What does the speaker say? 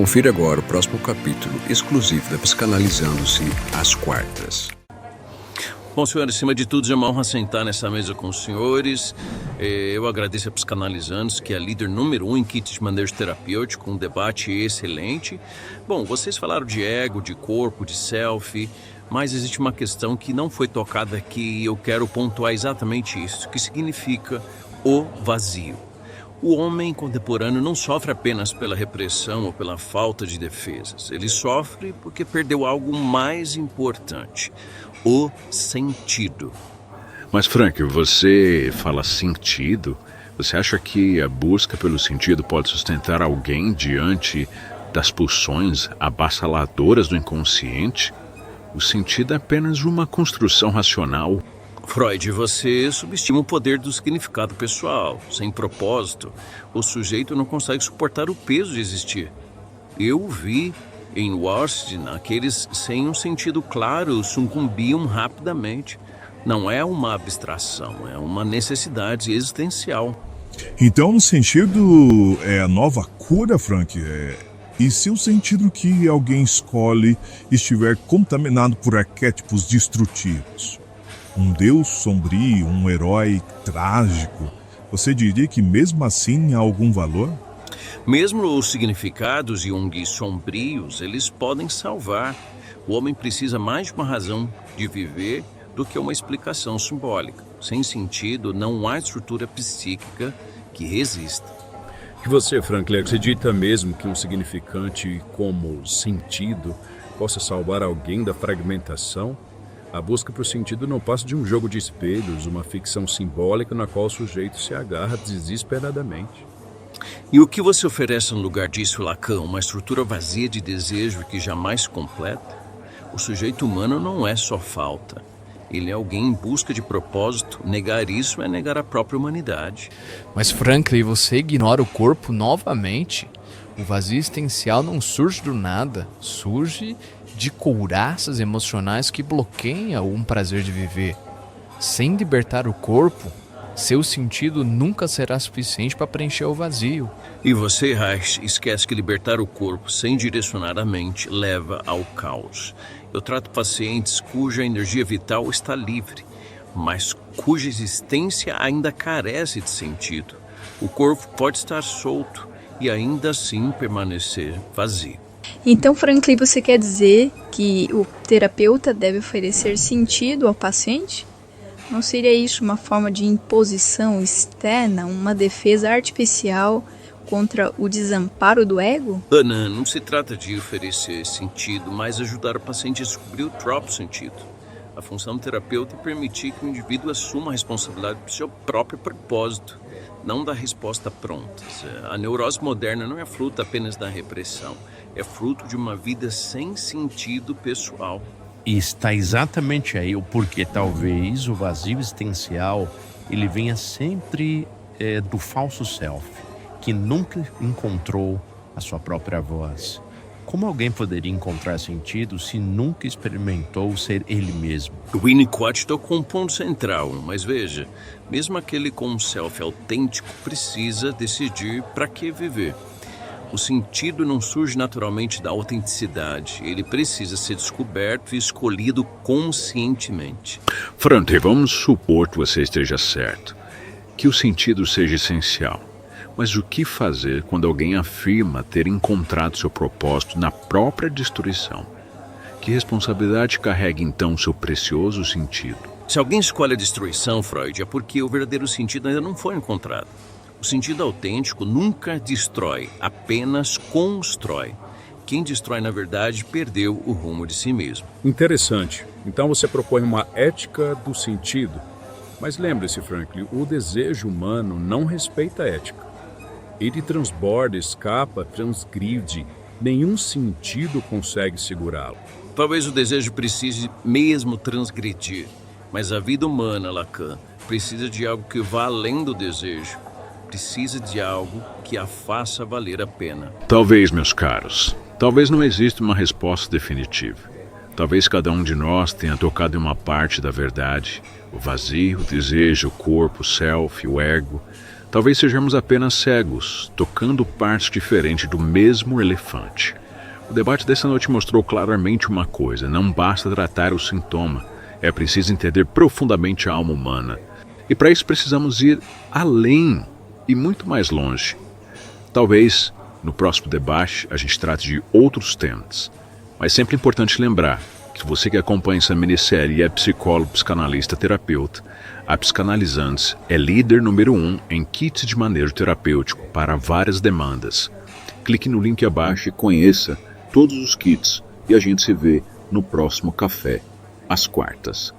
Confira agora o próximo capítulo, exclusivo da Psicanalizando-se às quartas. Bom, senhores, acima de tudo, é uma honra sentar nessa mesa com os senhores. Eu agradeço a Psicanalizando-se, que é a líder número 1 em kits de manejo terapêutico, um debate excelente. Bom, vocês falaram de ego, de corpo, de self, mas existe uma questão que não foi tocada aqui e eu quero pontuar exatamente isso, que significa o vazio. O homem contemporâneo não sofre apenas pela repressão ou pela falta de defesas. Ele sofre porque perdeu algo mais importante: o sentido. Mas, Frank, você fala sentido? Você acha que a busca pelo sentido pode sustentar alguém diante das pulsões avassaladoras do inconsciente? O sentido é apenas uma construção racional. Freud, você subestima o poder do significado pessoal. Sem propósito, o sujeito não consegue suportar o peso de existir. Eu vi em Washington, aqueles sem um sentido claro sucumbiam rapidamente. Não é uma abstração, é uma necessidade existencial. Então, o sentido é a nova cura, Frank? E se o sentido que alguém escolhe estiver contaminado por arquétipos destrutivos? Um deus sombrio, um herói trágico, você diria que mesmo assim há algum valor? Mesmo os significados Jung sombrios, eles podem salvar. O homem precisa mais de uma razão de viver do que uma explicação simbólica. Sem sentido, não há estrutura psíquica que resista. E você, Franklin, acredita mesmo que um significante como sentido possa salvar alguém da fragmentação? A busca por sentido não passa de um jogo de espelhos, uma ficção simbólica na qual o sujeito se agarra desesperadamente. E o que você oferece no lugar disso, Lacan? Uma estrutura vazia de desejo que jamais se completa? O sujeito humano não é só falta. Ele é alguém em busca de propósito. Negar isso é negar a própria humanidade. Mas, Franklin, você ignora o corpo novamente. O vazio existencial não surge do nada. Surge de couraças emocionais que bloqueiam um prazer de viver. Sem libertar o corpo, seu sentido nunca será suficiente para preencher o vazio. E você, Reich, esquece que libertar o corpo sem direcionar a mente leva ao caos. Eu trato pacientes cuja energia vital está livre, mas cuja existência ainda carece de sentido. O corpo pode estar solto e ainda assim permanecer vazio. Então, Franklin, você quer dizer que o terapeuta deve oferecer sentido ao paciente? Não seria isso uma forma de imposição externa, uma defesa artificial contra o desamparo do ego? Ana, não se trata de oferecer sentido, mas ajudar o paciente a descobrir o próprio sentido. A função do terapeuta é permitir que o indivíduo assuma a responsabilidade do seu próprio propósito, não da resposta pronta. A neurose moderna não é fruto apenas da repressão, é fruto de uma vida sem sentido pessoal. E está exatamente aí o porquê talvez o vazio existencial ele venha sempre do falso self, que nunca encontrou a sua própria voz. Como alguém poderia encontrar sentido se nunca experimentou ser ele mesmo? O Winnicott tocou um ponto central, mas veja, mesmo aquele com um self autêntico precisa decidir para que viver. O sentido não surge naturalmente da autenticidade, ele precisa ser descoberto e escolhido conscientemente. Frank, vamos supor que você esteja certo, que o sentido seja essencial. Mas o que fazer quando alguém afirma ter encontrado seu propósito na própria destruição? Que responsabilidade carrega então seu precioso sentido? Se alguém escolhe a destruição, Freud, é porque o verdadeiro sentido ainda não foi encontrado. O sentido autêntico nunca destrói, apenas constrói. Quem destrói, na verdade, perdeu o rumo de si mesmo. Interessante. Então você propõe uma ética do sentido. Mas lembre-se, Franklin, o desejo humano não respeita a ética. Ele transborda, escapa, transgride. Nenhum sentido consegue segurá-lo. Talvez o desejo precise mesmo transgredir, mas a vida humana, Lacan, precisa de algo que vá além do desejo. Precisa de algo que a faça valer a pena. Talvez, meus caros, talvez não exista uma resposta definitiva. Talvez cada um de nós tenha tocado em uma parte da verdade. O vazio, o desejo, o corpo, o self, o ego. Talvez sejamos apenas cegos, tocando partes diferentes do mesmo elefante. O debate dessa noite mostrou claramente uma coisa: não basta tratar o sintoma, é preciso entender profundamente a alma humana. E para isso precisamos ir além e muito mais longe. Talvez no próximo debate a gente trate de outros temas, mas sempre é importante lembrar que você que acompanha essa minissérie é psicólogo, psicanalista, terapeuta. A Psicanalizantes é líder número 1 em kits de manejo terapêutico para várias demandas. Clique no link abaixo e conheça todos os kits e a gente se vê no próximo café, às quartas.